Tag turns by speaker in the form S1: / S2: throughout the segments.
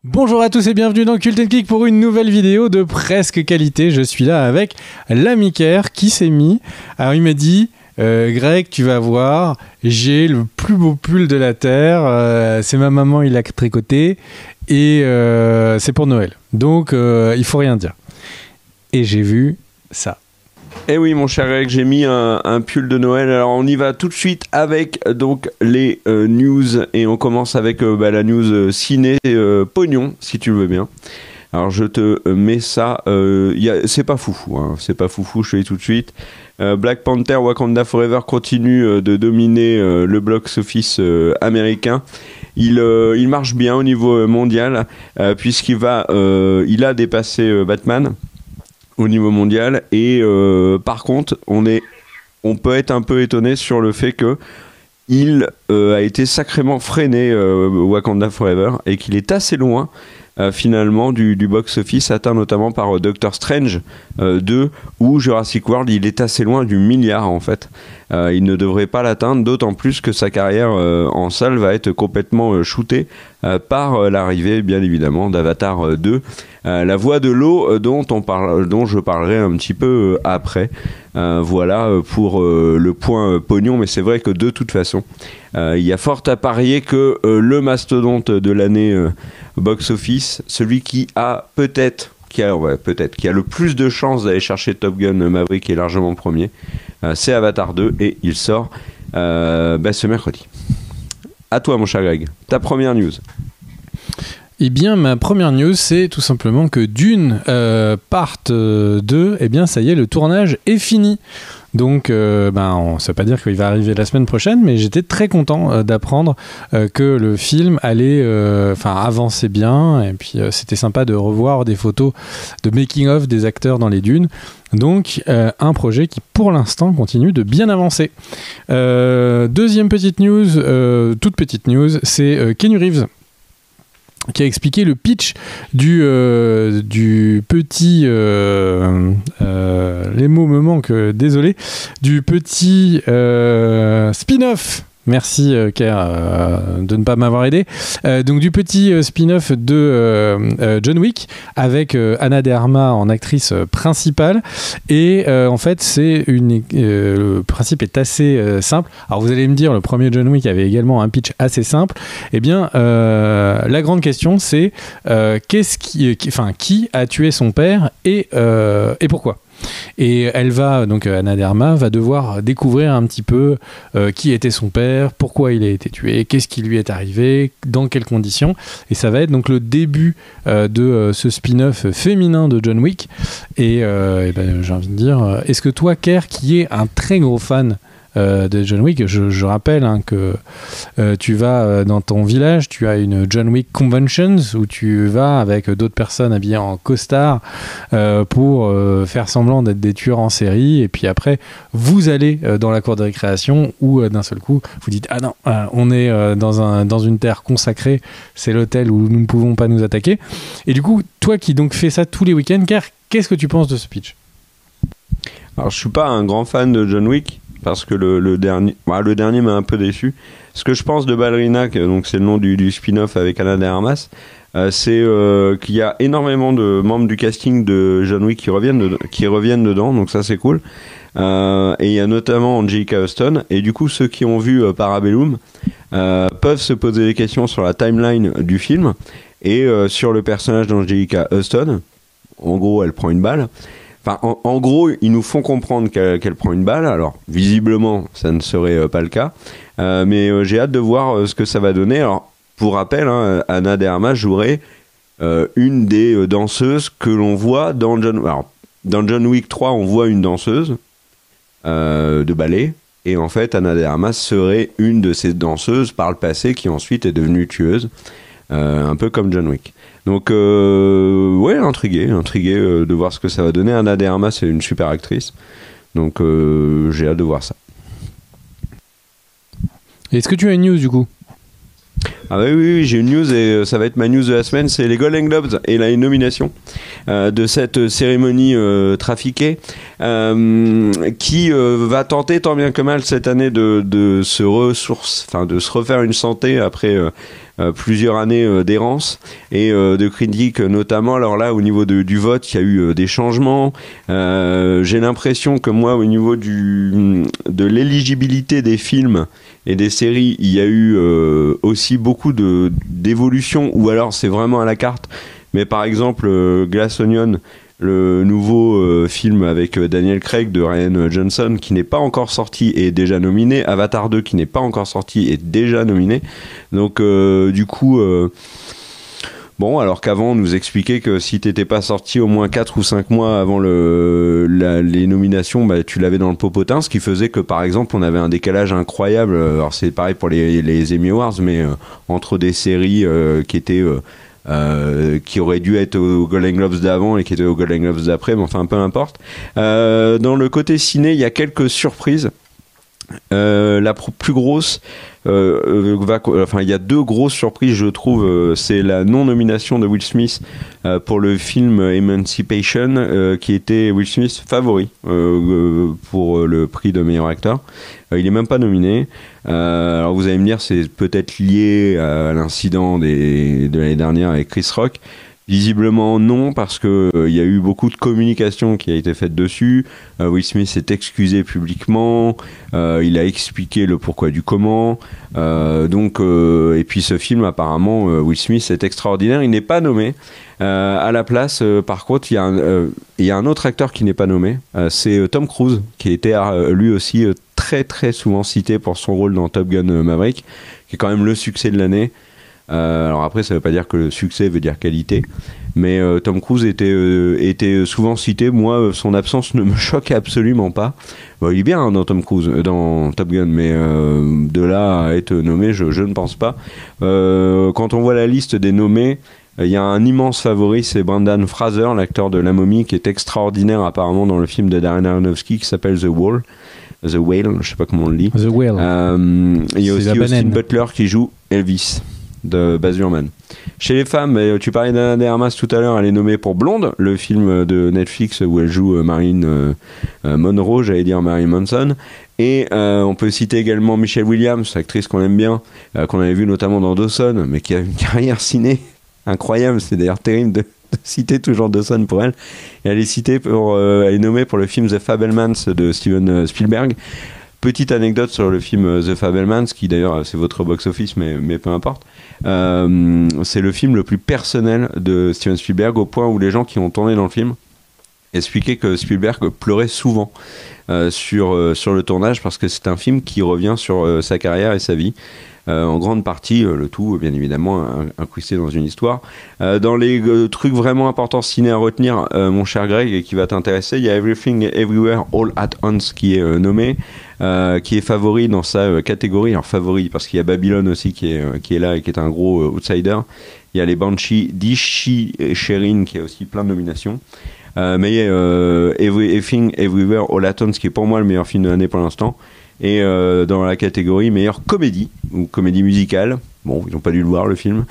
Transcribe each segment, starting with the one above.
S1: Bonjour à tous et bienvenue dans Cult & Geek pour une nouvelle vidéo de presque qualité. Je suis là avec l'ami Ker qui s'est mis. Alors il m'a dit Greg, tu vas voir, j'ai le plus beau pull de la Terre. C'est ma maman, il l'a tricoté et c'est pour Noël. Donc il faut rien dire. Et j'ai vu ça.
S2: Eh oui mon cher Greg, j'ai mis un pull de Noël. Alors on y va tout de suite avec donc les news et on commence avec la news ciné pognon si tu le veux bien. Alors je te mets ça, c'est pas foufou, hein, c'est pas foufou, je te dis tout de suite. Black Panther Wakanda Forever continue de dominer le box-office américain. Il marche bien au niveau mondial puisqu'il a dépassé Batman au niveau mondial et par contre on peut être un peu étonné sur le fait que il a été sacrément freiné Wakanda Forever et qu'il est assez loin finalement du box-office atteint notamment par Doctor Strange 2 ou Jurassic World. Il est assez loin du milliard en fait. Il ne devrait pas l'atteindre, d'autant plus que sa carrière en salle va être complètement shootée par l'arrivée bien évidemment d'Avatar 2, la voie de l'eau dont je parlerai un petit peu après. Voilà pour le point pognon, mais c'est vrai que de toute façon il y a fort à parier que le mastodonte de l'année box-office, celui qui a qui a le plus de chances d'aller chercher Top Gun Maverick est largement premier, c'est Avatar 2 et il sort ce mercredi. À toi mon cher Greg, ta première news.
S1: Eh bien, ma première news, c'est tout simplement que Dune Part 2, eh bien, ça y est, le tournage est fini. Donc, ça ne veut pas dire qu'il va arriver la semaine prochaine, mais j'étais très content d'apprendre que le film allait avancer bien. Et puis, c'était sympa de revoir des photos de making-of des acteurs dans les dunes. Donc, un projet qui, pour l'instant, continue de bien avancer. Deuxième petite news, toute petite news, c'est Keanu Reeves qui a expliqué le pitch du petit les mots me manquent, désolé, du petit spin-off. Merci Ker de ne pas m'avoir aidé. Donc du petit spin-off de John Wick avec Ana de Armas en actrice principale et en fait le principe est assez simple. Alors vous allez me dire, le premier John Wick avait également un pitch assez simple. Eh bien la grande question c'est qui a tué son père et pourquoi? Et elle va, donc Ana de Armas va devoir découvrir un petit peu qui était son père, pourquoi il a été tué, qu'est-ce qui lui est arrivé, dans quelles conditions. Et ça va être donc le début de ce spin-off féminin de John Wick. Et j'ai envie de dire, est-ce que toi, Ker, qui est un très gros fan de John Wick, je rappelle que tu vas dans ton village, tu as une John Wick Conventions où tu vas avec d'autres personnes habillées en costard pour faire semblant d'être des tueurs en série, et puis après vous allez dans la cour de récréation où d'un seul coup vous dites ah non, on est dans une terre consacrée, c'est l'hôtel où nous ne pouvons pas nous attaquer. Et du coup, toi qui donc fais ça tous les week-ends, Ker, qu'est-ce que tu penses de ce pitch?
S2: Alors je suis pas un grand fan de John Wick parce que le dernier m'a un peu déçu. Ce que je pense de Ballerina, donc c'est le nom du spin-off avec Ana de Armas, c'est qu'il y a énormément de membres du casting de John Wick qui reviennent dedans, donc ça c'est cool. Et il y a notamment Angelica Huston, et du coup ceux qui ont vu Parabellum peuvent se poser des questions sur la timeline du film et sur le personnage d'Angelica Huston. En gros, elle prend une balle. Enfin, en gros, ils nous font comprendre qu'elle prend une balle. Alors, visiblement, ça ne serait pas le cas. Mais j'ai hâte de voir ce que ça va donner. Alors, pour rappel, Ana de Armas jouerait une des danseuses que l'on voit dans John Wick 3, on voit une danseuse de ballet. Et en fait, Ana de Armas serait une de ces danseuses par le passé qui ensuite est devenue tueuse. Un peu comme John Wick. Donc intrigué de voir ce que ça va donner. Ana de Armas c'est une super actrice, donc j'ai hâte de voir ça.
S1: Est-ce que tu as une news du coup?
S2: Ah oui, j'ai une news et ça va être ma news de la semaine, c'est les Golden Globes et la nomination de cette cérémonie trafiquée qui va tenter tant bien que mal cette année de se refaire une santé après plusieurs années d'errance et de critiques notamment. Alors là, au niveau du vote, il y a eu des changements. J'ai l'impression que moi, au niveau de l'éligibilité des films et des séries, il y a eu aussi beaucoup d'évolutions, ou alors c'est vraiment à la carte. Mais par exemple, Glass Onion, le nouveau film avec Daniel Craig de Ryan Johnson, qui n'est pas encore sorti, est déjà nominé. Avatar 2, qui n'est pas encore sorti, est déjà nominé. Donc du coup, bon, alors qu'avant on nous expliquait que si t'étais pas sorti au moins 4 ou 5 mois avant les nominations, bah, tu l'avais dans le popotin, ce qui faisait que par exemple on avait un décalage incroyable. Alors c'est pareil pour les Emmy Awards, mais entre des séries qui étaient qui auraient dû être aux Golden Globes d'avant et qui étaient aux Golden Globes d'après, mais enfin peu importe. Dans le côté ciné, il y a quelques surprises. La plus grosse, il y a 2 grosses surprises, je trouve. C'est la non-nomination de Will Smith pour le film Emancipation, qui était Will Smith favori pour le prix de meilleur acteur. Il est même pas nominé. Alors vous allez me dire, c'est peut-être lié à l'incident de l'année dernière avec Chris Rock. Visiblement non, parce que y a eu beaucoup de communication qui a été faite dessus. Will Smith s'est excusé publiquement, il a expliqué le pourquoi du comment. Et puis ce film, apparemment, Will Smith est extraordinaire. Il n'est pas nommé. À la place, par contre, il y a un autre acteur qui n'est pas nommé. C'est Tom Cruise, qui a été lui aussi très très souvent cité pour son rôle dans Top Gun Maverick, qui est quand même le succès de l'année. Alors après, ça veut pas dire que le succès veut dire qualité, mais Tom Cruise était souvent cité. Moi, son absence ne me choque absolument pas. Bon, il est bien dans dans Top Gun, mais de là à être nommé, je ne pense pas. Quand on voit la liste des nommés, il y a un immense favori, c'est Brendan Fraser, l'acteur de La Momie, qui est extraordinaire apparemment dans le film de Darren Aronofsky qui s'appelle The Whale, je sais pas comment on le dit.
S1: The Whale.
S2: Il y a aussi Austin Butler qui joue Elvis de Baz Luhrmann. Chez les femmes, tu parlais d'Anna de Armas tout à l'heure, elle est nommée pour Blonde, le film de Netflix où elle joue Marilyn Monroe, j'allais dire Marilyn Manson. Et on peut citer également Michelle Williams, actrice qu'on aime bien, qu'on avait vue notamment dans Dawson, mais qui a une carrière ciné incroyable. C'est d'ailleurs terrible de citer toujours Dawson pour elle. Et elle est nommée pour le film The Fabelmans de Steven Spielberg. Petite anecdote sur le film The Fabelmans, qui d'ailleurs c'est votre box-office, mais peu importe. C'est le film le plus personnel de Steven Spielberg, au point où les gens qui ont tourné dans le film expliquaient que Spielberg pleurait souvent sur le tournage, parce que c'est un film qui revient sur sa carrière et sa vie. En grande partie, le tout bien évidemment incrusté dans une histoire. Dans les trucs vraiment importants ciné à retenir, mon cher Greg, et qui va t'intéresser, il y a Everything Everywhere All at Once qui est nommé, qui est favori dans sa catégorie. Alors favori parce qu'il y a Babylone aussi qui est là et qui est un gros outsider. Il y a les Banshees d'Inisherin qui a aussi plein de nominations. Mais Everything Everywhere All at Once qui est pour moi le meilleur film de l'année pour l'instant. Et dans la catégorie meilleure comédie ou comédie musicale, bon, ils n'ont pas dû le voir le film,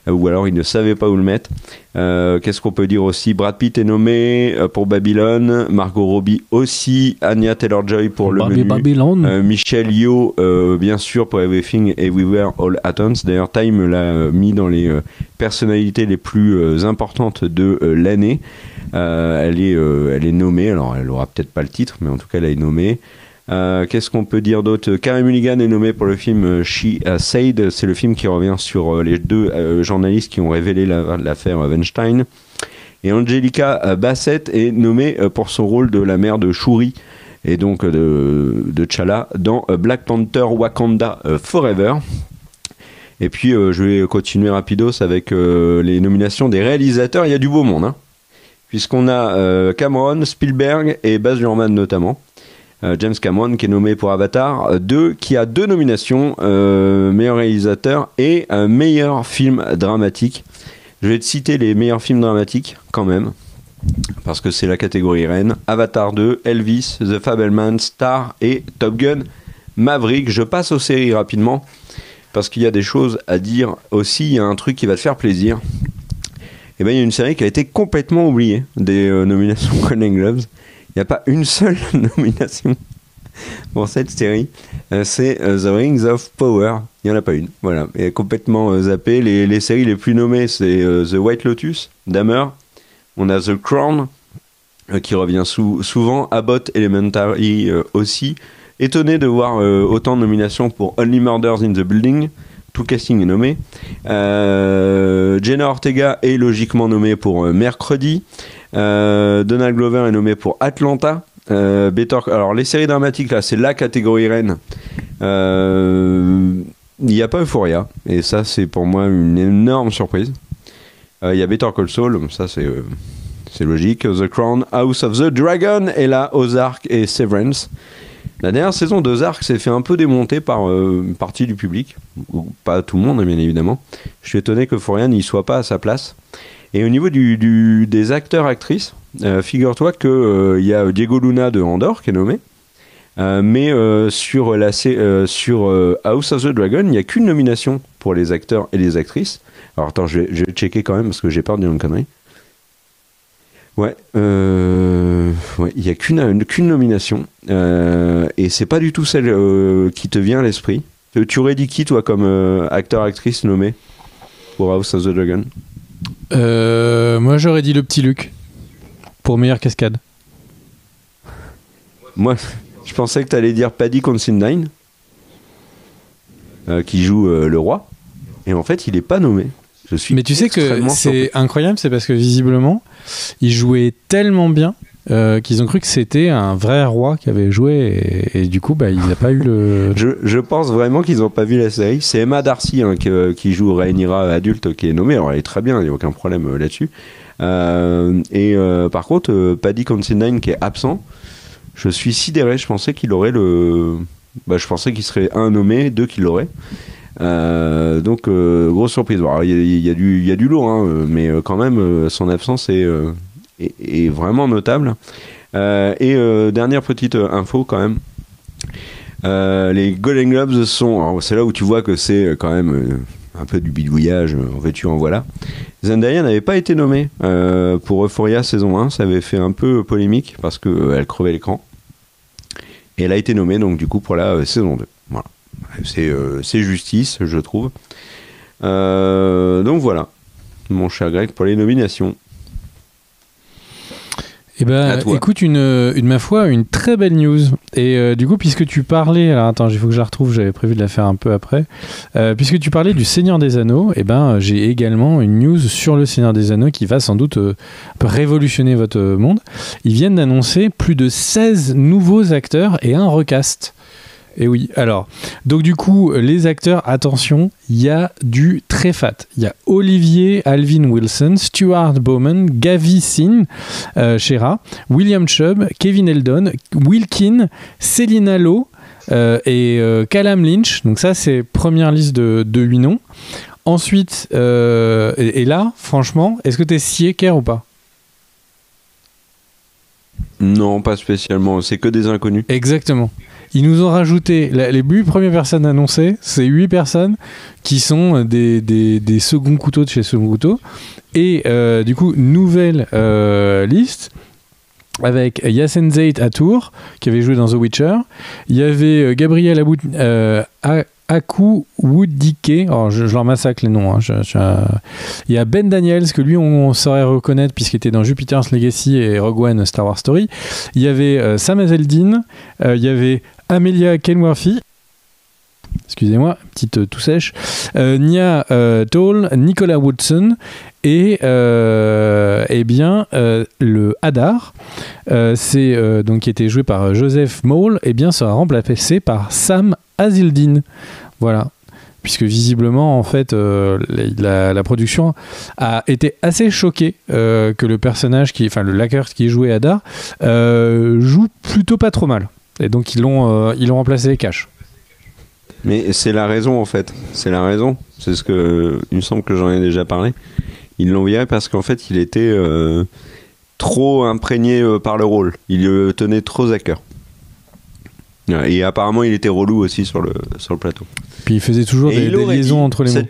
S2: ou alors ils ne savaient pas où le mettre. Qu'est-ce qu'on peut dire aussi? Brad Pitt est nommé pour Babylone, Margot Robbie aussi, Anya Taylor-Joy pour Le Menu, Michelle Yeoh bien sûr pour Everything Everywhere All at Once. D'ailleurs Time l'a mis dans les personnalités les plus importantes de l'année. Elle est nommée, alors elle aura peut-être pas le titre, mais en tout cas elle est nommée. Qu'est-ce qu'on peut dire d'autre? Carey Mulligan est nommé pour le film She Said. C'est le film qui revient sur les 2 journalistes qui ont révélé l'affaire Weinstein. Et Angelica Bassett est nommée pour son rôle de la mère de Shuri et donc de T'Challa dans Black Panther Wakanda Forever. Et puis je vais continuer rapidos avec les nominations des réalisateurs. Il y a du beau monde, hein, puisqu'on a Cameron, Spielberg et Baz Luhrmann notamment. James Cameron qui est nommé pour Avatar 2, qui a 2 nominations, meilleur réalisateur et meilleur film dramatique. Je vais te citer les meilleurs films dramatiques quand même, parce que c'est la catégorie reine. Avatar 2, Elvis, The Fabelmans, Star et Top Gun Maverick. Je passe aux séries rapidement, parce qu'il y a des choses à dire aussi. Il y a un truc qui va te faire plaisir. Et bien il y a une série qui a été complètement oubliée des nominations Golden Globes. Il n'y a pas une seule nomination pour cette série, c'est The Rings of Power. Il n'y en a pas une. Voilà. Et complètement zappé. Les séries les plus nommées, c'est The White Lotus, Dahmer. On a The Crown, qui revient souvent. Abbott Elementary aussi. Étonné de voir autant de nominations pour Only Murders in the Building. Tout casting est nommé. Jenna Ortega est logiquement nommée pour Mercredi. Donald Glover est nommé pour Atlanta. Alors les séries dramatiques là, c'est la catégorie reine. Il n'y a pas Euphoria, et ça c'est pour moi une énorme surprise. Il y a Better Call Saul, ça c'est logique. The Crown, House of the Dragon, et là Ozark et Severance. La dernière saison d'Ozark s'est fait un peu démonter par une partie du public, ou pas tout le monde bien évidemment. Je suis étonné que Euphoria n'y soit pas à sa place. Et au niveau des acteurs-actrices, figure-toi qu'il y a Diego Luna de Andor qui est nommé, mais sur House of the Dragon, il n'y a qu'une nomination pour les acteurs et les actrices. Alors attends, je vais checker quand même parce que j'ai peur de dire une connerie. Ouais, il n'y a qu'une nomination, et c'est pas du tout celle qui te vient à l'esprit. Tu aurais dit qui, toi, comme acteur-actrice nommé pour House of the Dragon?
S1: Moi, j'aurais dit le petit Luc pour meilleure cascade.
S2: Moi, je pensais que tu allais dire Paddy Considine, qui joue le roi, et en fait, il n'est pas nommé.
S1: Mais tu sais que c'est incroyable, c'est parce que visiblement, il jouait tellement bien qu'ils ont cru que c'était un vrai roi qui avait joué, et du coup, il n'a pas eu le...
S2: Je pense vraiment qu'ils n'ont pas vu la série. C'est Emma Darcy qui joue Rhaenyra adulte qui est nommée. Alors, elle est très bien, il n'y a aucun problème là-dessus. Par contre, Paddy Considine qui est absent, je suis sidéré. Je pensais qu'il aurait je pensais qu'il serait nommé, 2 qu'il l'aurait. Donc grosse surprise. Il y a du lourd, mais quand même son absence est vraiment notable. Dernière petite info quand même, les Golden Globes c'est là où tu vois que c'est quand même un peu du bidouillage, en veux-tu en voilà. Zendaya n'avait pas été nommée pour Euphoria saison 1, ça avait fait un peu polémique parce qu'elle crevait l'écran, et elle a été nommée donc du coup pour la saison 2. Voilà. C'est justice, je trouve. Donc voilà, mon cher Greg, pour les nominations.
S1: Eh ben, écoute, ma foi, une très belle news. Et du coup, puisque tu parlais... Alors attends, il faut que je la retrouve, j'avais prévu de la faire un peu après. Puisque tu parlais du Seigneur des Anneaux, j'ai également une news sur le Seigneur des Anneaux qui va sans doute révolutionner votre monde. Ils viennent d'annoncer plus de 16 nouveaux acteurs et un recast. Et oui, alors, donc du coup, les acteurs, attention, il y a du très fat. Il y a Olivier Alvin Wilson, Stuart Bowman, Gavi Sin, Shera, William Chubb, Kevin Eldon, Wilkin, Selina Lowe et Callum Lynch. Donc ça, c'est première liste de 8 noms. Ensuite, et là, franchement, est-ce que t'es scié, Kerr, ou pas?
S2: Non, pas spécialement, c'est que des inconnus.
S1: Exactement. Ils nous ont rajouté les 8 premières personnes annoncées, c'est 8 personnes qui sont des seconds couteaux de chez Second Couteau. Et du coup, nouvelle liste avec Yassen Zayt à Tours, qui avait joué dans The Witcher. Il y avait Gabriel Akuwudike, je leur massacre les noms. Il y a Ben Daniels, que lui on saurait reconnaître puisqu'il était dans Jupiter's Legacy et Rogue One Star Wars Story. Il y avait Sam Hazeldine, il y avait Amelia Kenworthy, excusez-moi, petite toux sèche, Nia Toll, Nicola Woodson et le Hadar, donc qui était joué par Joseph Maul, sera remplacé par Sam Hazeldine. Voilà. Puisque visiblement, en fait, la production a été assez choquée que le personnage, l'acteur qui jouait Hadar, joue plutôt pas trop mal. Et donc ils l'ont remplacé cash.
S2: Mais c'est la raison en fait. C'est la raison. C'est ce que il me semble que j'en ai déjà parlé. Ils l'ont viré parce qu'en fait il était trop imprégné par le rôle. Il le tenait trop à cœur. Et apparemment il était relou aussi sur le plateau.
S1: Puis il faisait toujours des liaisons entre les mots.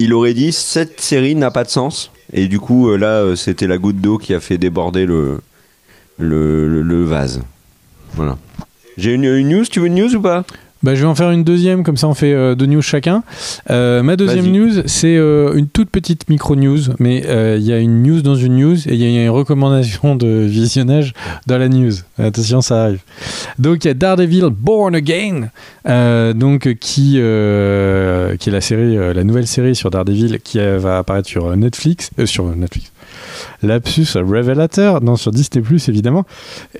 S2: Il aurait dit cette série n'a pas de sens. Et du coup là c'était la goutte d'eau qui a fait déborder le vase. Voilà. J'ai une news, tu veux une news ou pas?
S1: Bah, je vais en faire une deuxième, comme ça on fait 2 news chacun. Ma deuxième news, c'est une toute petite micro-news, mais il y a une news dans une news et il y a une recommandation de visionnage dans la news. Attention, ça arrive. Donc il y a Daredevil Born Again, qui est la série, la nouvelle série sur Daredevil qui va apparaître sur Netflix. Lapsus révélateur, non, sur Disney+, évidemment.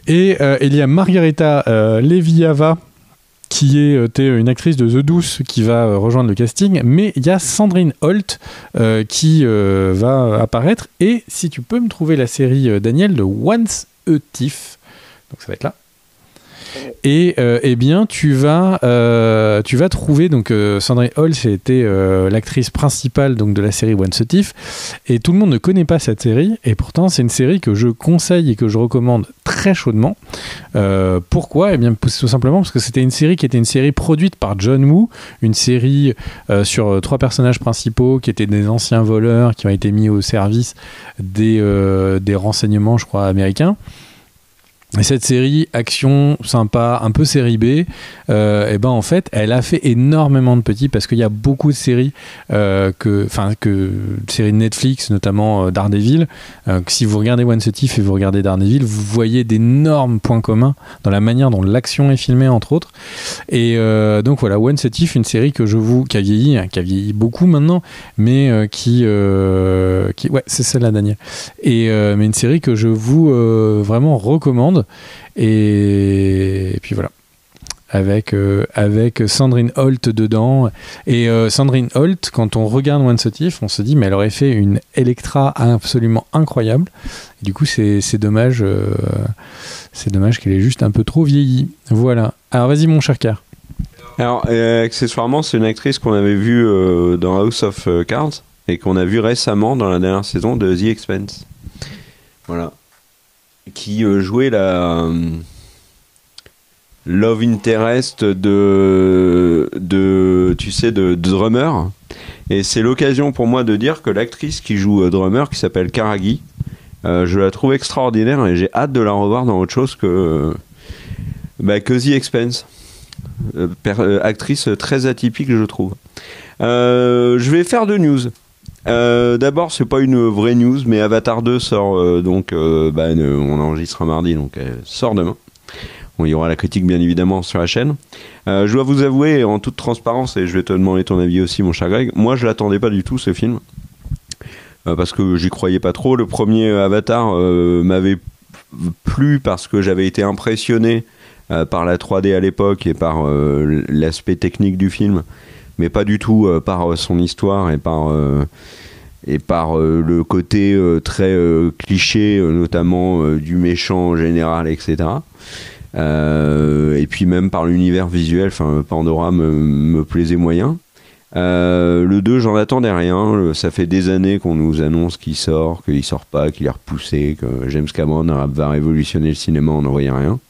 S1: Et il y a Margarita Leviava, qui était une actrice de The Deuce qui va rejoindre le casting, mais il y a Sandrine Holt qui va apparaître. Et si tu peux me trouver la série, Daniel, de Once a Thief, donc ça va être là. Et eh bien tu vas trouver donc Sandrine Holt, c'était l'actrice principale donc de la série Once a Thief, et tout le monde ne connaît pas cette série, et pourtant c'est une série que je conseille et que je recommande très chaudement. Pourquoi? Eh bien tout simplement parce que c'était une série qui était une série produite par John Woo, une série sur 3 personnages principaux qui étaient des anciens voleurs qui ont été mis au service des renseignements, je crois, américains. Et cette série, action, sympa, un peu série B, et ben en fait, elle a fait énormément de petits, parce qu'il y a beaucoup de séries, séries de Netflix, notamment Daredevil. Si vous regardez Once a Thief et vous regardez Daredevil, vous voyez d'énormes points communs dans la manière dont l'action est filmée, entre autres. Et donc voilà, Once a Thief, une série qui a vieilli beaucoup maintenant, mais ouais, c'est celle-là, Daniel. Mais une série que je vous vraiment recommande. Et puis voilà, avec Sandrine Holt dedans. Et Sandrine Holt, quand on regarde Once a Thief, on se dit mais elle aurait fait une Elektra absolument incroyable. Et du coup c'est dommage qu'elle ait juste un peu trop vieilli. Voilà. Alors vas-y mon cher Car.
S2: Alors accessoirement, c'est une actrice qu'on avait vue dans House of Cards et qu'on a vue récemment dans la dernière saison de The Expanse. Voilà. Qui jouait la love interest de Drummer, et c'est l'occasion pour moi de dire que l'actrice qui joue Drummer, qui s'appelle Karagi, je la trouve extraordinaire et j'ai hâte de la revoir dans autre chose que The Expanse. Actrice très atypique, je trouve. Je vais faire 2 news. D'abord, c'est pas une vraie news, mais Avatar 2 sort on enregistre un mardi, donc elle sort demain. Bon, il y aura la critique bien évidemment sur la chaîne. Je dois vous avouer en toute transparence, et je vais te demander ton avis aussi, mon cher Greg, moi je l'attendais pas du tout, ce film, parce que j'y croyais pas trop. Le premier Avatar m'avait plu parce que j'avais été impressionné par la 3D à l'époque et par l'aspect technique du film, mais pas du tout par son histoire et par le côté très cliché, notamment du méchant en général, etc. Et puis même par l'univers visuel, Pandora me plaisait moyen. Le 2, j'en attendais rien. Ça fait des années qu'on nous annonce qu'il sort pas, qu'il est repoussé, que James Cameron va révolutionner le cinéma, on n'en voyait rien.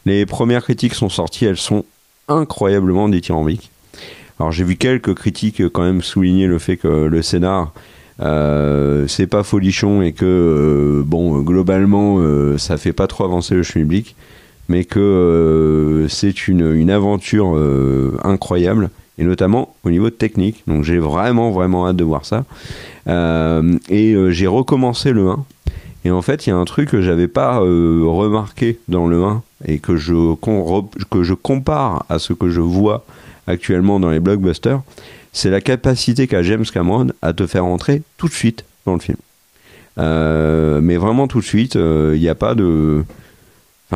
S2: Les premières critiques sont sorties, elles sont incroyablement dithyrambiques. Alors j'ai vu quelques critiques quand même souligner le fait que le scénar c'est pas folichon et que globalement ça fait pas trop avancer le schmilblick, mais que c'est une aventure incroyable, et notamment au niveau technique. Donc j'ai vraiment hâte de voir ça. J'ai recommencé le 1, et en fait il y a un truc que j'avais pas remarqué dans le 1 et que je compare à ce que je vois actuellement dans les blockbusters, c'est la capacité qu'a James Cameron à te faire entrer tout de suite dans le film. Mais vraiment tout de suite, il n'y a pas de...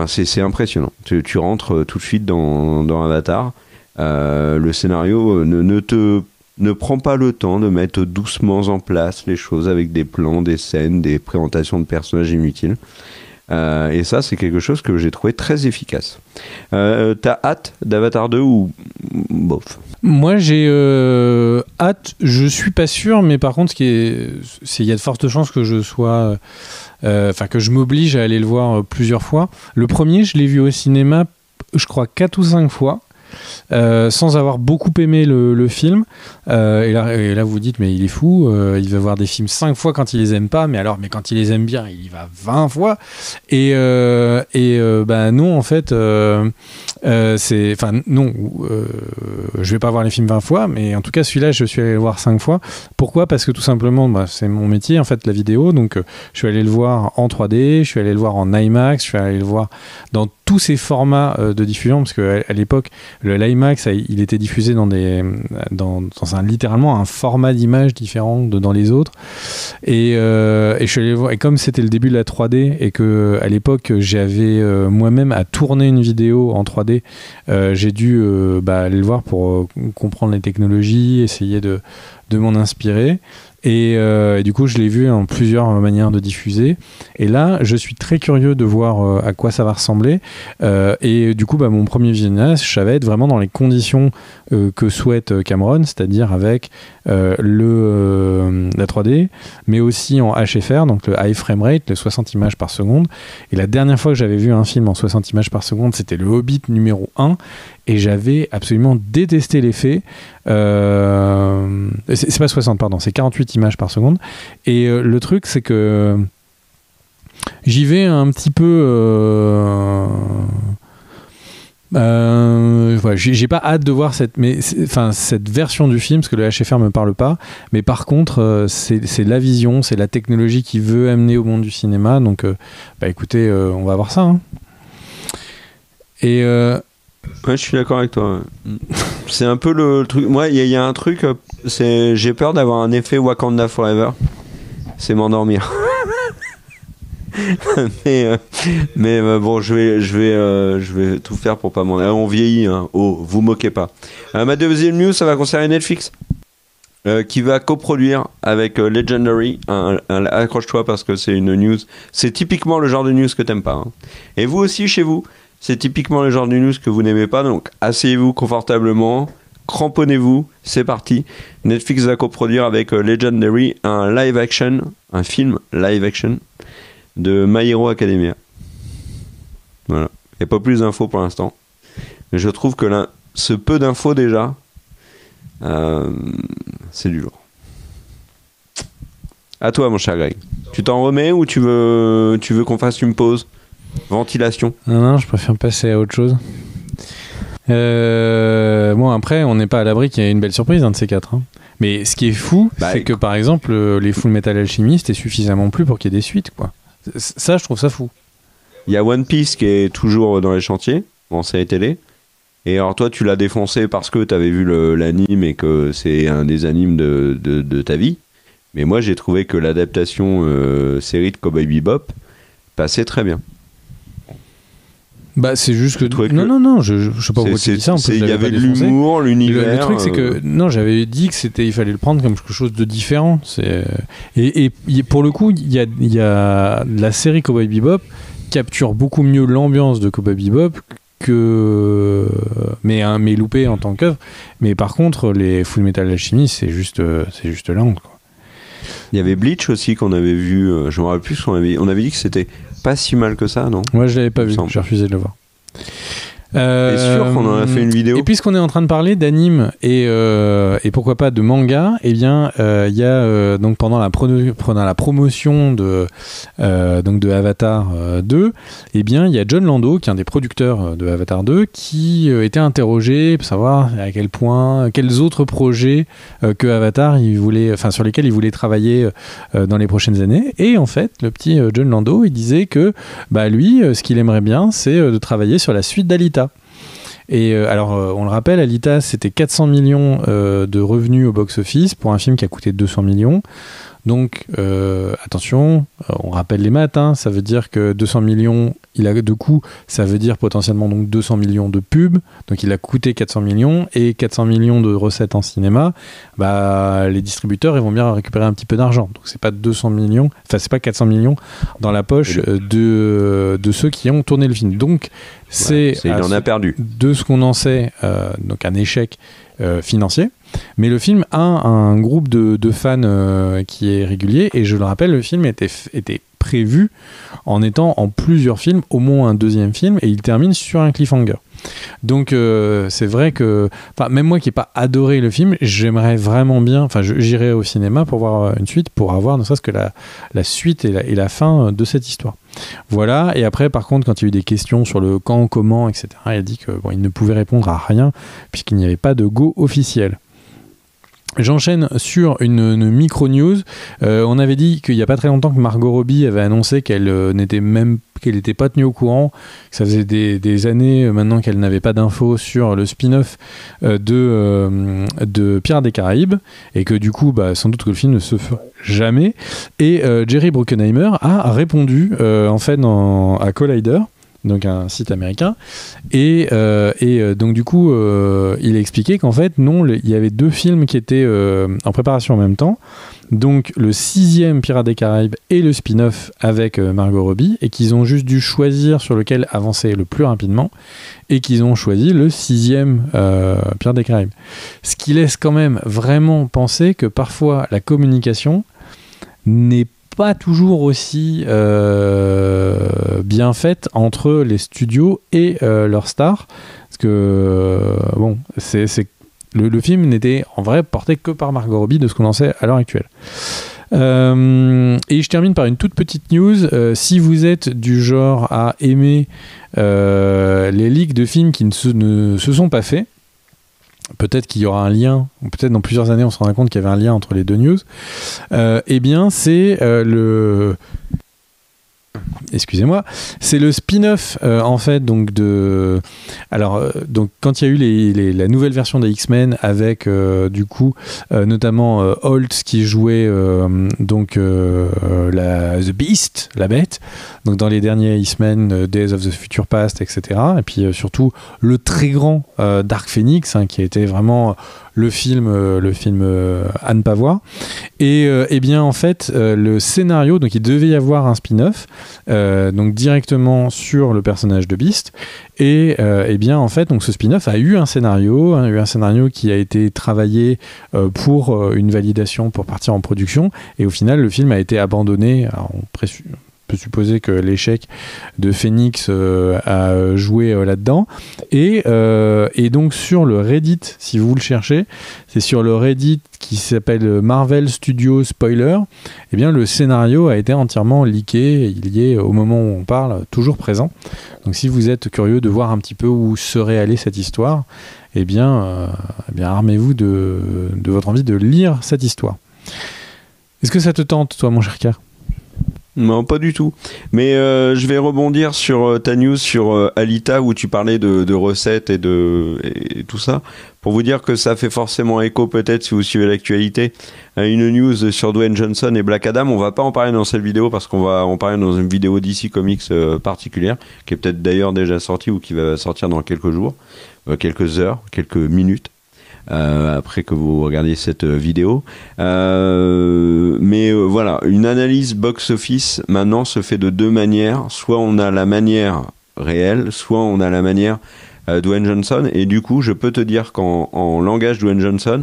S2: c'est impressionnant. Tu rentres tout de suite dans Avatar. Le scénario ne prend pas le temps de mettre doucement en place les choses avec des plans, des scènes, des présentations de personnages inutiles. Et ça, c'est quelque chose que j'ai trouvé très efficace. T'as hâte d'Avatar 2 ou bof?
S1: Moi, j'ai hâte. Je suis pas sûr, mais par contre, il y a de fortes chances que je sois, que je m'oblige à aller le voir plusieurs fois. Le premier, je l'ai vu au cinéma, je crois 4 ou 5 fois. sans avoir beaucoup aimé le film. Et là, vous dites, mais il est fou, il va voir des films 5 fois quand il les aime pas, mais quand il les aime bien, il y va 20 fois. Et non, en fait, je vais pas voir les films 20 fois, mais en tout cas, celui-là, je suis allé le voir 5 fois. Pourquoi ? Parce que tout simplement, c'est mon métier, en fait, la vidéo. Donc, je suis allé le voir en 3D, je suis allé le voir en IMAX, je suis allé le voir dans tous ces formats de diffusion, parce qu'à l'époque, l'IMAX, il était diffusé dans littéralement un format d'image différent dans les autres. Et je suis allé le voir. Et comme c'était le début de la 3D et que à l'époque, j'avais moi-même à tourner une vidéo en 3D, j'ai dû aller le voir pour comprendre les technologies, essayer de m'en inspirer. Et du coup, je l'ai vu en plusieurs manières de diffuser. Et là, je suis très curieux de voir à quoi ça va ressembler. Et du coup, mon premier visionnage, ça va être vraiment dans les conditions que souhaite Cameron, c'est-à-dire avec la 3D, mais aussi en HFR, donc le High Frame Rate, le 60 images par seconde. Et la dernière fois que j'avais vu un film en 60 images par seconde, c'était le Hobbit numéro 1. Et j'avais absolument détesté l'effet. C'est pas 60, pardon, c'est 48 images par seconde. Et le truc, c'est que j'y vais un petit peu... j'ai pas hâte de voir cette version du film, parce que le HFR me parle pas. Mais par contre, c'est la vision, c'est la technologie qui veut amener au monde du cinéma. Donc, écoutez, on va voir ça. Hein. Et...
S2: Ouais, je suis d'accord avec toi. C'est un peu le truc. Moi, il y a un truc. J'ai peur d'avoir un effet Wakanda Forever. C'est m'endormir. mais bon, je vais tout faire pour pas m'endormir. On vieillit. Hein. Oh, vous moquez pas. Ma deuxième news, ça va concerner Netflix, qui va coproduire avec Legendary. Accroche-toi parce que c'est une news. C'est typiquement le genre de news que t'aimes pas. Hein. Et vous aussi chez vous. C'est typiquement le genre de news que vous n'aimez pas, donc asseyez-vous confortablement, cramponnez-vous, c'est parti. Netflix va coproduire avec Legendary un film live action de My Hero Academia. Voilà. Il n'y a pas plus d'infos pour l'instant. Mais je trouve que ce peu d'infos déjà, c'est du lourd. À toi mon cher Greg. Tu t'en remets ou tu veux qu'on fasse une pause ? Ventilation.
S1: Non, je préfère passer à autre chose. Bon, après, on n'est pas à l'abri qu'il y ait une belle surprise, un de ces quatre. Hein. Mais ce qui est fou, c'est que par exemple, les Full Metal Alchemist est suffisamment plus pour qu'il y ait des suites, quoi. Ça, je trouve ça fou.
S2: Il y a One Piece qui est toujours dans les chantiers, en série télé. Et alors, toi, tu l'as défoncé parce que tu avais vu l'anime et que c'est un des animes de ta vie. Mais moi, j'ai trouvé que l'adaptation série de Cowboy Bebop passait très bien.
S1: C'est juste que non, je sais pas pourquoi tu dis ça.
S2: Il y avait l'humour, l'univers.
S1: Le truc, c'est que j'avais dit que il fallait le prendre comme quelque chose de différent. Et pour le coup, il y a la série Cowboy Bebop capture beaucoup mieux l'ambiance de Cowboy Bebop mais loupé en tant qu'œuvre. Mais par contre, les Full Metal Alchemist, c'est juste la honte, quoi.
S2: Il y avait Bleach aussi qu'on avait vu. Je me rappelle plus on avait dit que c'était pas si mal que ça, non ?
S1: Moi, je l'avais pas vu. J'ai refusé de le voir.
S2: T'es sûr qu'on en a fait une vidéo ?
S1: Et puisqu'on est en train de parler d'anime et pourquoi pas de manga, eh bien, il y a donc pendant la promotion de Avatar 2, eh bien, il y a John Lando, qui est un des producteurs de Avatar 2, qui était interrogé pour savoir à quels autres projets que Avatar sur lesquels il voulait travailler dans les prochaines années. Et en fait, le petit John Lando, il disait que lui, ce qu'il aimerait bien, c'est de travailler sur la suite d'Alita. Et alors, on le rappelle, Alita, c'était 400 millions de revenus au box-office pour un film qui a coûté 200 millions. Donc, attention, on rappelle les maths, hein, ça veut dire que 200 millions, il a de coûts, ça veut dire potentiellement donc 200 millions de pubs, donc il a coûté 400 millions, et 400 millions de recettes en cinéma, les distributeurs, ils vont bien récupérer un petit peu d'argent. Donc, c'est pas 200 millions, enfin, c'est pas 400 millions dans la poche de ceux qui ont tourné le film. Donc,
S2: il en a perdu.
S1: De ce qu'on en sait, donc un échec financier. Mais le film a un groupe de fans qui est régulier, et je le rappelle, le film était prévu en étant en plusieurs films, au moins un deuxième film, et il termine sur un cliffhanger. Donc c'est vrai que, même moi qui n'ai pas adoré le film, j'aimerais vraiment bien, j'irai au cinéma pour voir une suite, pour avoir ne serait-ce que la suite et la fin de cette histoire. Voilà, et après par contre quand il y a eu des questions sur le quand, comment, etc., il a dit que il ne pouvait répondre à rien puisqu'il n'y avait pas de go officiel. J'enchaîne sur une micro-news. On avait dit qu'il n'y a pas très longtemps que Margot Robbie avait annoncé qu'elle n'était pas tenue au courant, que ça faisait des années maintenant qu'elle n'avait pas d'infos sur le spin-off de Pirates des Caraïbes, et que du coup, sans doute que le film ne se fera jamais. Et Jerry Bruckheimer a répondu en fait à Collider, donc un site américain, et donc du coup il a expliqué qu'en fait non, il y avait 2 films qui étaient en préparation en même temps, donc le 6e Pirates des Caraïbes et le spin-off avec Margot Robbie, et qu'ils ont juste dû choisir sur lequel avancer le plus rapidement, et qu'ils ont choisi le 6e Pirates des Caraïbes, ce qui laisse quand même vraiment penser que parfois la communication n'est pas toujours aussi bien faite entre les studios et leurs stars, parce que le film n'était en vrai porté que par Margot Robbie de ce qu'on en sait à l'heure actuelle. Et je termine par une toute petite news. Si vous êtes du genre à aimer les leaks de films qui ne se sont pas faits, peut-être qu'il y aura un lien, ou peut-être dans plusieurs années on se rendra compte qu'il y avait un lien entre les 2 news, eh bien c'est c'est le spin-off en fait donc donc quand il y a eu la nouvelle version des X-Men avec du coup notamment Holtz qui jouait The Beast, la bête, donc dans les derniers X-Men, Days of the Future Past, etc., et puis surtout le très grand Dark Phoenix, qui a été vraiment le film à ne pas voir. Et bien en fait le scénario, donc il devait y avoir un spin-off donc directement sur le personnage de Beast, et bien en fait donc ce spin-off a eu un scénario qui a été travaillé pour une validation pour partir en production, et au final le film a été abandonné. Alors, on peut supposer que l'échec de Phoenix a joué là-dedans, et donc sur le Reddit, si vous le cherchez, c'est sur le Reddit qui s'appelle Marvel Studios Spoiler, et bien le scénario a été entièrement leaké, il y est au moment où on parle toujours présent. Donc si vous êtes curieux de voir un petit peu où serait allée cette histoire, eh bien armez-vous de votre envie de lire cette histoire. Est-ce que ça te tente, toi, mon cher Car ?
S2: Non, pas du tout. Mais je vais rebondir sur ta news sur Alita, où tu parlais de recettes et tout ça, pour vous dire que ça fait forcément écho, peut-être si vous suivez l'actualité, à une news sur Dwayne Johnson et Black Adam. On va pas en parler dans cette vidéo parce qu'on va en parler dans une vidéo DC Comics particulière, qui est peut-être d'ailleurs déjà sortie ou qui va sortir dans quelques jours, quelques heures, quelques minutes. Après que vous regardiez cette vidéo, mais voilà, une analyse box-office maintenant se fait de 2 manières. Soit on a la manière réelle, soit on a la manière Dwayne Johnson, et du coup je peux te dire qu'en langage Dwayne Johnson,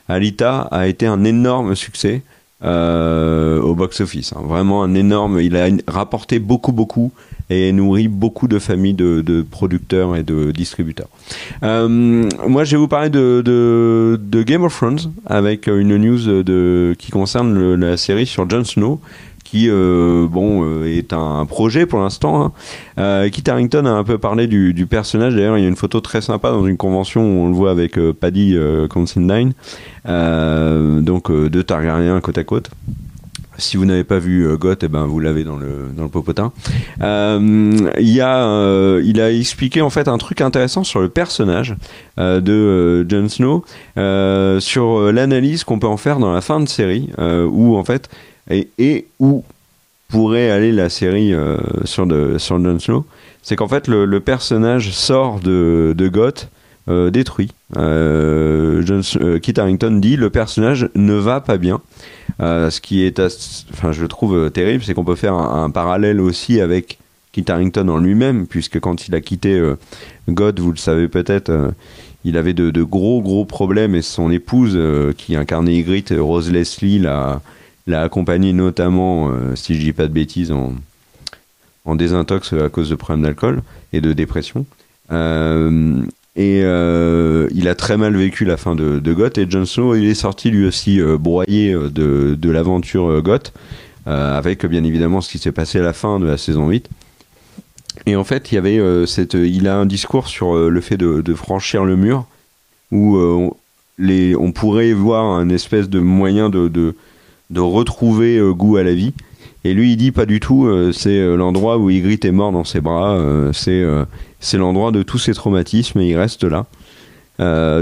S2: Alita a été un énorme succès au box-office, vraiment un énorme. Il a rapporté beaucoup et nourrit beaucoup de familles de producteurs et de distributeurs. Moi, je vais vous parler de Game of Thrones avec une news qui concerne la série sur Jon Snow, qui est un projet pour l'instant. Kit Harington a un peu parlé du personnage. D'ailleurs, il y a une photo très sympa dans une convention où on le voit avec Paddy Considine, donc 2 Targaryens côte à côte. Si vous n'avez pas vu Goth, vous l'avez dans le popotin. Il a expliqué en fait un truc intéressant sur le personnage de Jon Snow, sur l'analyse qu'on peut en faire dans la fin de série, où en fait et où pourrait aller la série sur Jon Snow, c'est qu'en fait le personnage sort de Goth détruit. Kit Harington dit le personnage ne va pas bien. Ce qui est, je trouve terrible, c'est qu'on peut faire un parallèle aussi avec Kit Harington en lui-même, puisque quand il a quitté God, vous le savez peut-être, il avait de gros problèmes, et son épouse, qui incarnait Ygritte, Rose Leslie, l'a accompagné notamment, si je dis pas de bêtises, en désintox à cause de problèmes d'alcool et de dépression. Il a très mal vécu la fin de Goth, et Jon Snow, il est sorti lui aussi broyé de l'aventure Goth, avec bien évidemment ce qui s'est passé à la fin de la saison 8. Et en fait, il y avait il a un discours sur le fait de franchir le mur, où on pourrait voir un espèce de moyen de retrouver goût à la vie. Et lui, il dit pas du tout, c'est l'endroit où Ygritte est mort dans ses bras, c'est l'endroit de tous ses traumatismes, et il reste là.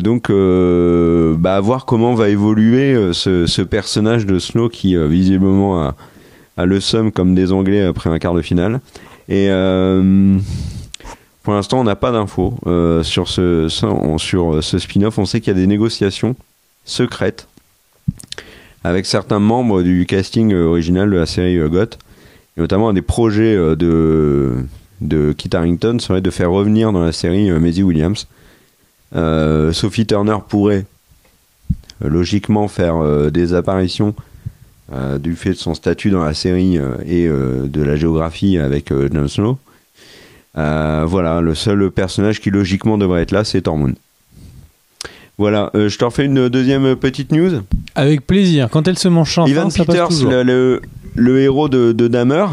S2: Donc, à voir comment va évoluer ce personnage de Snow qui, visiblement, a le seum comme des Anglais après un quart de finale. Et pour l'instant, on n'a pas d'infos sur ce spin-off. On sait qu'il y a des négociations secrètes avec certains membres du casting original de la série Goth, et notamment un des projets de Kit Harington serait de faire revenir dans la série Maisie Williams. Sophie Turner pourrait logiquement faire des apparitions du fait de son statut dans la série et de la géographie avec Jon Snow. Voilà, le seul personnage qui logiquement devrait être là, c'est Tormund. Voilà, je t'en fais une deuxième petite news.
S1: Avec plaisir. Quand elle se mange sans
S2: Evan
S1: fin,
S2: Peters,
S1: ça passe toujours.
S2: le héros de Dahmer,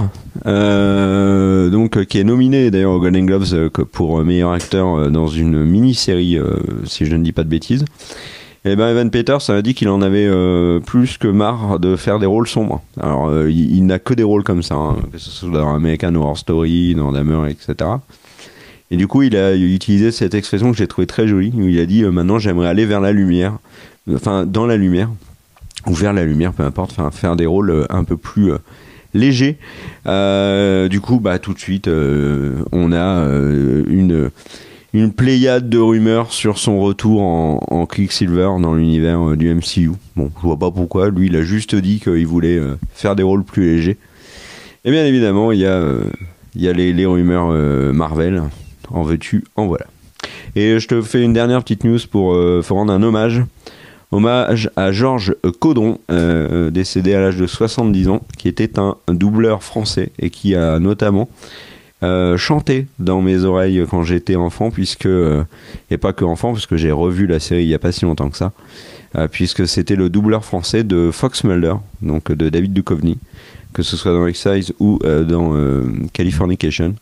S2: donc qui est nominé d'ailleurs aux Golden Globes pour meilleur acteur dans une mini-série, si je ne dis pas de bêtises. Et ben Evan Peters a dit qu'il en avait plus que marre de faire des rôles sombres. Alors il n'a que des rôles comme ça, hein, que ce soit dans American Horror Story, dans Dahmer, etc. Et du coup, il a utilisé cette expression que j'ai trouvée très jolie, où il a dit maintenant j'aimerais aller vers la lumière, enfin dans la lumière, ou vers la lumière, peu importe, faire des rôles un peu plus légers. Du coup, tout de suite, on a une pléiade de rumeurs sur son retour en Quicksilver dans l'univers du MCU. Bon, je vois pas pourquoi, lui il a juste dit qu'il voulait faire des rôles plus légers. Et bien évidemment, il y a les rumeurs Marvel. En veux-tu, en voilà. Et je te fais une dernière petite news pour rendre un hommage à Georges Caudron, décédé à l'âge de 70 ans, qui était un doubleur français et qui a notamment chanté dans mes oreilles quand j'étais enfant, et pas que enfant, parce que j'ai revu la série il n'y a pas si longtemps que ça, puisque c'était le doubleur français de Fox Mulder, donc de David Duchovny, que ce soit dans X-Files ou dans Californication.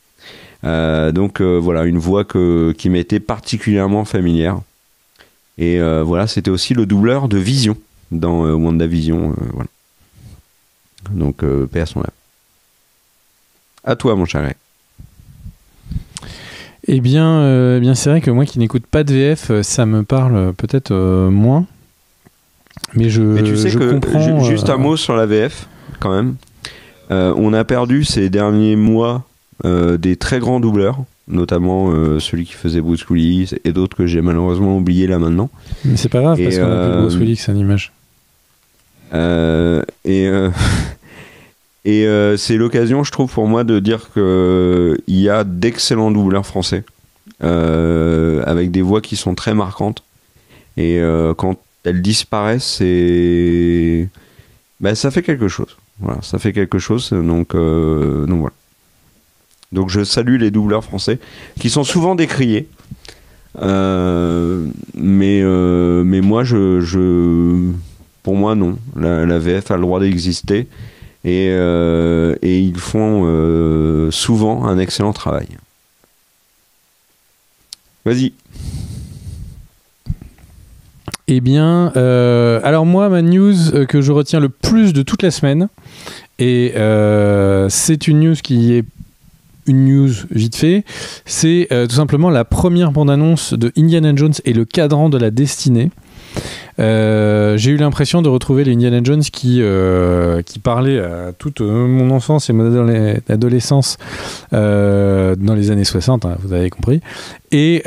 S2: Donc voilà, une voix qui m'était particulièrement familière. Et voilà, c'était aussi le doubleur de Vision dans WandaVision. Voilà. Donc paix à son âme. À toi, mon cher Ray.
S1: Eh bien, c'est vrai que moi qui n'écoute pas de VF, ça me parle peut-être moins. Mais
S2: tu sais que
S1: comprends,
S2: juste un mot sur la VF, quand même. On a perdu ces derniers mois des très grands doubleurs, notamment celui qui faisait Bruce Willis et d'autres que j'ai malheureusement oubliés là maintenant.
S1: Mais c'est pas grave, parce qu'on a plus Bruce Willis en image.
S2: C'est l'occasion, je trouve, pour moi de dire qu'il y a d'excellents doubleurs français avec des voix qui sont très marquantes, et quand elles disparaissent, ça fait quelque chose. Voilà, ça fait quelque chose, donc voilà. Donc je salue les doubleurs français qui sont souvent décriés, mais moi pour moi non, la VF a le droit d'exister, et ils font souvent un excellent travail. Vas-y.
S1: Eh bien, alors moi, ma news que je retiens le plus de toute la semaine, et c'est une news qui est une news vite fait, c'est tout simplement la première bande-annonce de Indiana Jones et le cadran de la destinée. J'ai eu l'impression de retrouver les Indiana Jones qui parlaient à toute mon enfance et mon adolescence dans les années 60, hein, vous avez compris, et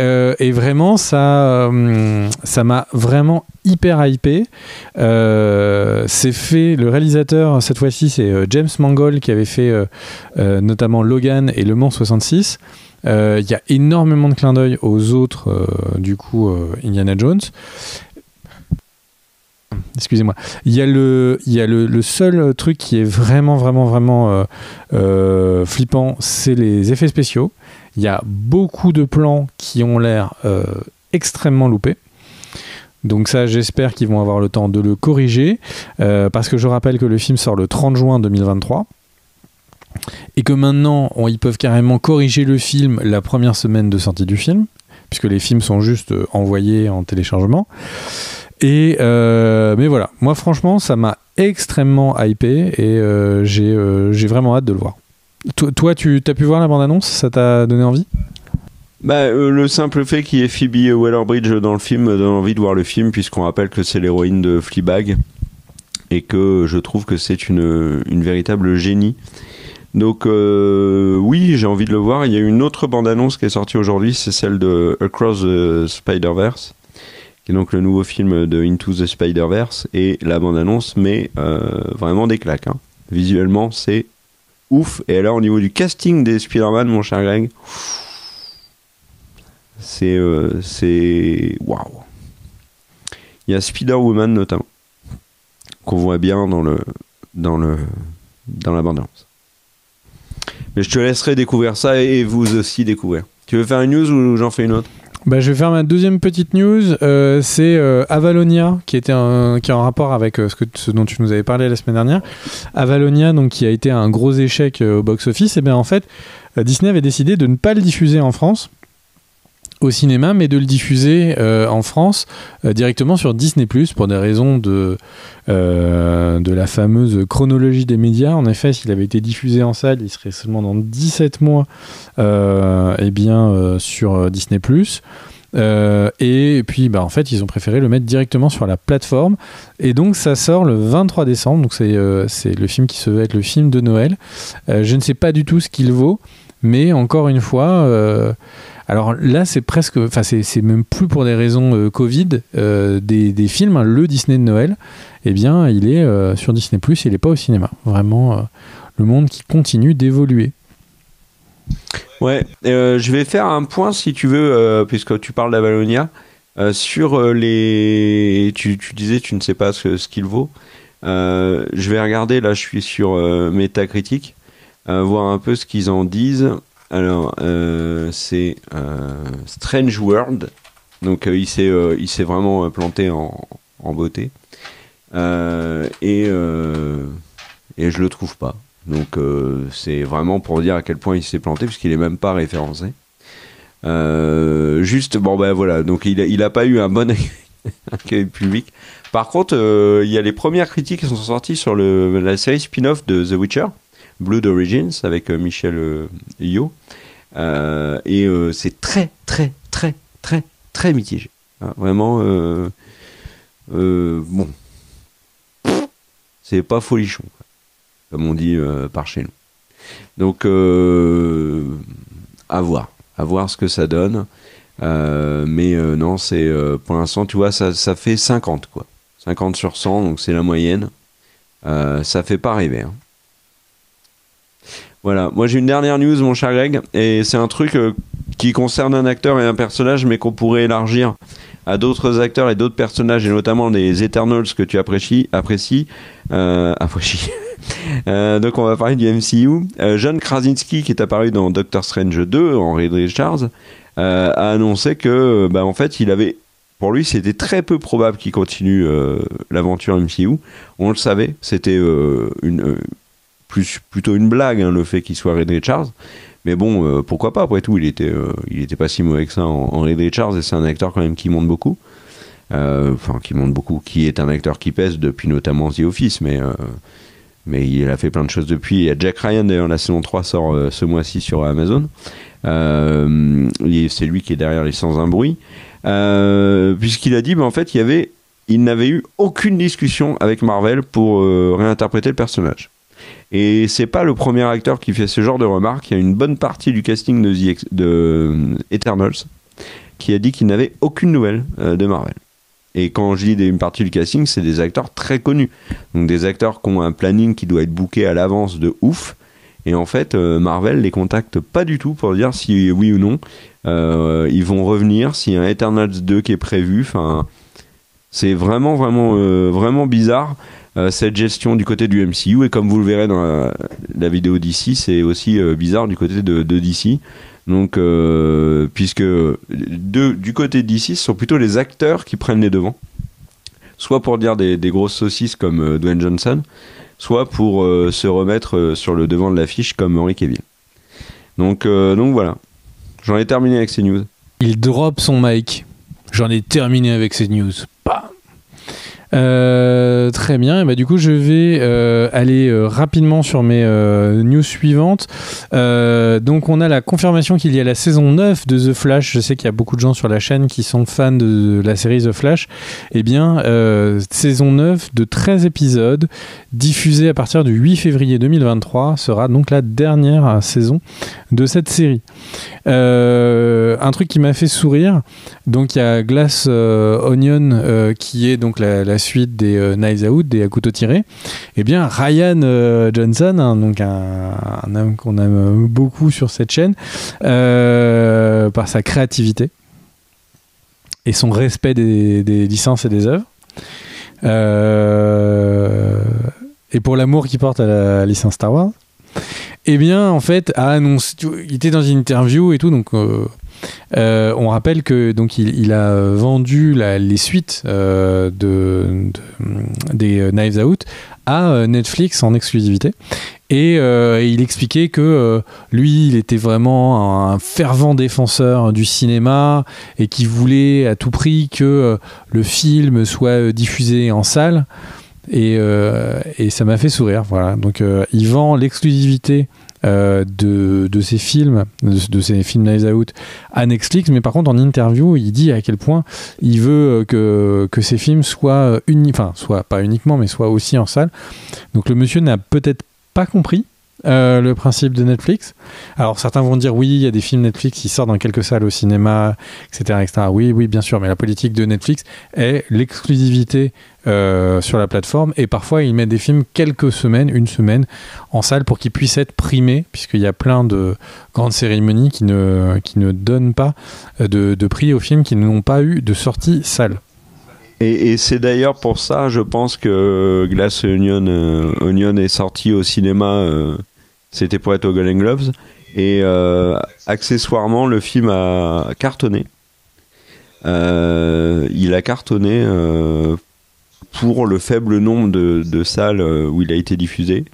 S1: vraiment ça m'a vraiment hyper hypé. C'est fait, le réalisateur cette fois-ci c'est James Mangold, qui avait fait notamment Logan et Le Mans 66. Il y a énormément de clins d'œil aux autres Indiana Jones. excusez-moi. Il y a le seul truc qui est vraiment flippant, c'est les effets spéciaux. Il y a beaucoup de plans qui ont l'air extrêmement loupés. Donc ça, j'espère qu'ils vont avoir le temps de le corriger, parce que je rappelle que le film sort le 30 juin 2023. Et que maintenant, ils peuvent carrément corriger le film la première semaine de sortie du film, puisque les films sont juste envoyés en téléchargement. Mais voilà, moi franchement, ça m'a extrêmement hypé et j'ai vraiment hâte de le voir. Toi, tu as pu voir la bande-annonce? Ça t'a donné envie?
S2: Le simple fait qu'il y ait Phoebe Waller-Bridge dans le film me donne envie de voir le film, puisqu'on rappelle que c'est l'héroïne de Fleabag et que je trouve que c'est une véritable génie. Donc oui, j'ai envie de le voir. Il y a une autre bande-annonce qui est sortie aujourd'hui, c'est celle de Across the Spider-Verse, qui est donc le nouveau film de Into the Spider-Verse, et la bande-annonce met vraiment des claques. Hein. Visuellement, c'est ouf. Et alors, au niveau du casting des Spider-Man, mon cher Greg, c'est waouh. Il y a Spider-Woman notamment, qu'on voit bien dans la bande-annonce. Mais je te laisserai découvrir ça et vous aussi découvrir. Tu veux faire une news ou j'en fais une autre?
S1: Je vais faire ma deuxième petite news. C'est Avalonia qui est en rapport avec ce dont tu nous avais parlé la semaine dernière. Avalonia, donc, qui a été un gros échec au box-office. Et bien en fait, Disney avait décidé de ne pas le diffuser en France au cinéma, mais de le diffuser en France directement sur Disney+, pour des raisons de la fameuse chronologie des médias. En effet, s'il avait été diffusé en salle, il serait seulement dans 17 mois sur Disney+. Et puis en fait, ils ont préféré le mettre directement sur la plateforme. Et donc ça sort le 23 décembre. Donc c'est le film qui se veut être le film de Noël. Je ne sais pas du tout ce qu'il vaut, mais encore une fois... alors là, c'est presque, enfin c'est même plus pour des raisons Covid des films. Hein, le Disney de Noël, eh bien, il est sur Disney+, il n'est pas au cinéma. Vraiment, le monde qui continue d'évoluer.
S2: Ouais, je vais faire un point si tu veux, puisque tu parles d'Avalonia, sur les. Tu disais, tu ne sais pas ce qu'il vaut. Je vais regarder. Là, je suis sur Metacritic, voir un peu ce qu'ils en disent. Alors, c'est Strange World, donc il s'est vraiment planté en beauté, et je le trouve pas. Donc c'est vraiment pour dire à quel point il s'est planté, puisqu'il est même pas référencé. Juste, voilà, donc il a pas eu un bon accueil public. Par contre, il y a les premières critiques qui sont sorties sur la série spin-off de The Witcher, Blood Origins, avec Michel Yeoh, et c'est très très très très très mitigé, hein, vraiment bon, c'est pas folichon, quoi, comme on dit par chez nous. Donc à voir ce que ça donne, mais non, c'est pour l'instant, tu vois, ça fait 50 quoi, 50 sur 100, donc c'est la moyenne. Ça fait pas rêver, hein. Voilà, moi j'ai une dernière news, mon cher Greg, et c'est un truc qui concerne un acteur et un personnage, mais qu'on pourrait élargir à d'autres acteurs et d'autres personnages, et notamment les Eternals que tu apprécies. Donc on va parler du MCU. John Krasinski, qui est apparu dans Doctor Strange 2 en Reed Richards, a annoncé que en fait pour lui c'était très peu probable qu'il continue l'aventure MCU. On le savait, c'était plutôt une blague, hein, le fait qu'il soit Reed Richards, mais bon, pourquoi pas, après tout, il était pas si mauvais que ça en Reed Richards, et c'est un acteur quand même qui monte beaucoup, qui est un acteur qui pèse depuis notamment The Office, mais il a fait plein de choses depuis. Il y a Jack Ryan, d'ailleurs, la saison 3 sort ce mois-ci sur Amazon, c'est lui qui est derrière les Sans un bruit, puisqu'il a dit en fait il n'avait eu aucune discussion avec Marvel pour réinterpréter le personnage. Et c'est pas le premier acteur qui fait ce genre de remarques. Il y a une bonne partie du casting de Eternals qui a dit qu'il n'avait aucune nouvelle de Marvel. Et quand je dis une partie du casting, c'est des acteurs très connus. Donc des acteurs qui ont un planning qui doit être booké à l'avance de ouf. Et en fait, Marvel les contacte pas du tout pour dire si oui ou non ils vont revenir, s'il y a un Eternals 2 qui est prévu. Enfin, C'est vraiment bizarre cette gestion du côté du MCU, et comme vous le verrez dans la vidéo d'ici, c'est aussi bizarre du côté de DC. Donc, puisque du côté de DC, ce sont plutôt les acteurs qui prennent les devants, soit pour dire des grosses saucisses comme Dwayne Johnson, soit pour se remettre sur le devant de l'affiche comme Henry Cavill. Donc voilà, j'en ai terminé avec ces news.
S1: Il drop son mic. J'en ai terminé avec ces news. Bam. Très bien, et bah, du coup je vais aller rapidement sur mes news suivantes. Donc on a la confirmation qu'il y a la saison 9 de The Flash. Je sais qu'il y a beaucoup de gens sur la chaîne qui sont fans de la série The Flash. Eh bien saison 9 de 13 épisodes diffusée à partir du 8 février 2023 sera donc la dernière saison de cette série. Un truc qui m'a fait sourire, donc il y a Glass Onion qui est donc la suite des Knives Out, des à couteau tiré. Eh bien Ryan Johnson, hein, donc un homme qu'on aime beaucoup sur cette chaîne par sa créativité et son respect des licences et des œuvres, et pour l'amour qu'il porte à la licence Star Wars. Eh bien, en fait, il était dans une interview et tout, donc on rappelle que donc il a vendu les suites des Knives Out à Netflix en exclusivité. Et il expliquait que lui, il était vraiment un fervent défenseur du cinéma et qu'il voulait à tout prix que le film soit diffusé en salle. Et ça m'a fait sourire. Voilà. Donc il vend l'exclusivité de ces films, de ces films Knives Out à Netflix, mais par contre en interview il dit à quel point il veut que ces films soient soit pas uniquement, mais soient aussi en salle. Donc le monsieur n'a peut-être pas compris le principe de Netflix. Alors certains vont dire oui, il y a des films Netflix qui sortent dans quelques salles au cinéma, etc., etc. Oui, bien sûr, mais la politique de Netflix est l'exclusivité sur la plateforme, et parfois ils mettent des films une semaine en salle pour qu'ils puissent être primés, puisqu'il y a plein de grandes cérémonies qui ne donnent pas de prix aux films qui n'ont pas eu de sortie salle.
S2: Et c'est d'ailleurs pour ça, je pense que Glass Onion est sorti au cinéma, c'était pour être aux Golden Globes, et accessoirement le film a cartonné. Il a cartonné pour le faible nombre de salles où il a été diffusé.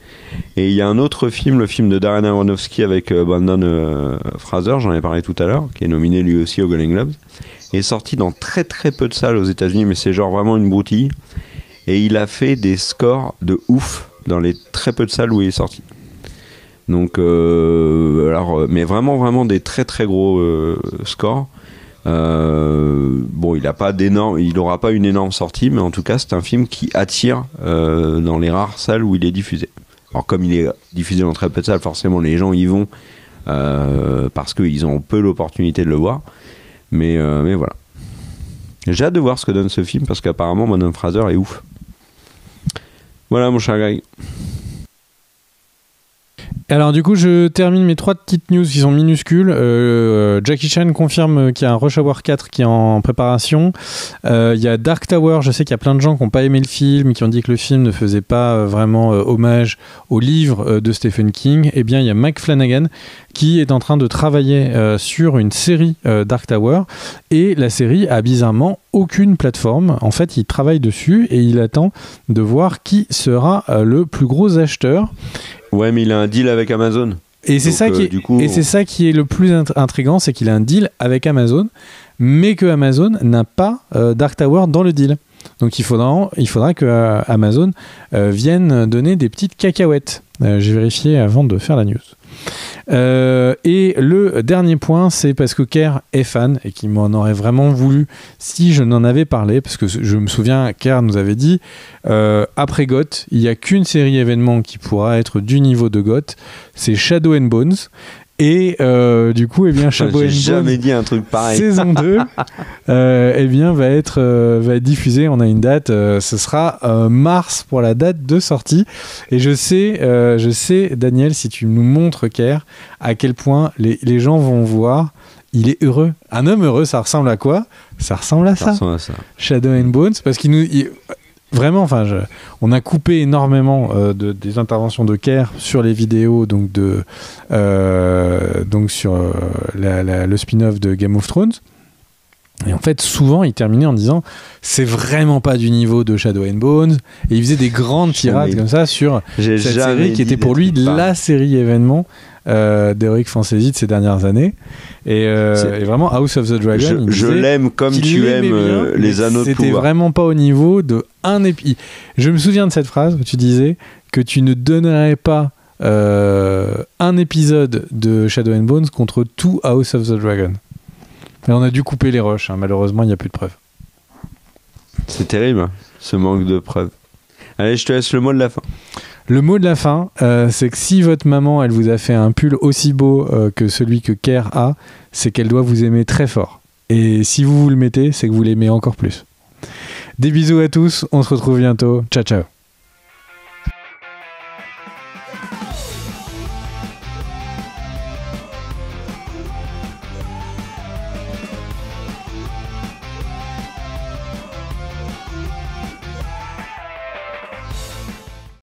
S2: Et il y a un autre film, le film de Darren Aronofsky avec Brandon Fraser, j'en ai parlé tout à l'heure, qui est nominé lui aussi aux Golden Globes, est sorti dans très très peu de salles aux États-Unis, mais c'est genre vraiment une broutille. Et il a fait des scores de ouf dans les très peu de salles où il est sorti. Donc, mais vraiment des très très gros scores. Bon, il n'aura pas une énorme sortie, mais en tout cas, c'est un film qui attire dans les rares salles où il est diffusé. Alors, comme il est diffusé dans très peu de salles, forcément, les gens y vont parce qu'ils ont peu l'opportunité de le voir. Mais voilà. J'ai hâte de voir ce que donne ce film parce qu'apparemment, Brandon Fraser est ouf. Voilà, mon cher Greg.
S1: Alors du coup je termine mes 3 petites news qui sont minuscules. Jackie Chan confirme qu'il y a un Rush Hour 4 qui est en préparation. Il y a Dark Tower, je sais qu'il y a plein de gens qui n'ont pas aimé le film, qui ont dit que le film ne faisait pas vraiment hommage au livre de Stephen King. Eh bien il y a Mike Flanagan qui est en train de travailler sur une série Dark Tower, et la série a bizarrement aucune plateforme. En fait il travaille dessus et il attend de voir qui sera le plus gros acheteur.
S2: Ouais, mais il a un deal avec Amazon.
S1: Et c'est ça qui est le plus intriguant, c'est qu'il a un deal avec Amazon, mais que Amazon n'a pas Dark Tower dans le deal. Donc il faudra que Amazon vienne donner des petites cacahuètes. J'ai vérifié avant de faire la news. Et le dernier point, c'est parce que Kerr est fan et qu'il m'en aurait vraiment voulu si je n'en avais parlé, parce que je me souviens, Kerr nous avait dit après GOT, il n'y a qu'une série événement qui pourra être du niveau de GOT, c'est Shadow and Bones. Et du coup, eh bien, Shadow and Bones,
S2: jamais dit un truc pareil.
S1: Saison 2 eh bien, va être diffusée. On a une date, ce sera mars pour la date de sortie. Et je sais, Daniel, si tu nous montres, Kerr, à quel point les gens vont voir, il est heureux. Un homme heureux, ça ressemble à quoi? Ça ressemble à ça. Shadow and Bones, parce vraiment, on a coupé énormément des interventions de Kerr sur les vidéos, donc sur le spin-off de Game of Thrones. Et en fait, souvent, il terminait en disant c'est vraiment pas du niveau de Shadow and Bones. Et il faisait des grandes tirades comme ça sur cette série qui était pour lui la série événement d'Heroic Fantasy de ces dernières années. Et vraiment, House of the Dragon,
S2: je l'aime comme tu aimes les Anneaux de Pouvoir.
S1: C'était vraiment pas au niveau de un épisode. Je me souviens de cette phrase où tu disais que tu ne donnerais pas un épisode de Shadow and Bones contre tout House of the Dragon. Mais on a dû couper les rushs, malheureusement il n'y a plus de preuves.
S2: C'est terrible, ce manque de preuves. Allez, je te laisse le mot de la fin.
S1: Le mot de la fin, c'est que si votre maman elle vous a fait un pull aussi beau que celui que Kerr a, c'est qu'elle doit vous aimer très fort. Et si vous le mettez, c'est que vous l'aimez encore plus. Des bisous à tous, on se retrouve bientôt. Ciao ciao.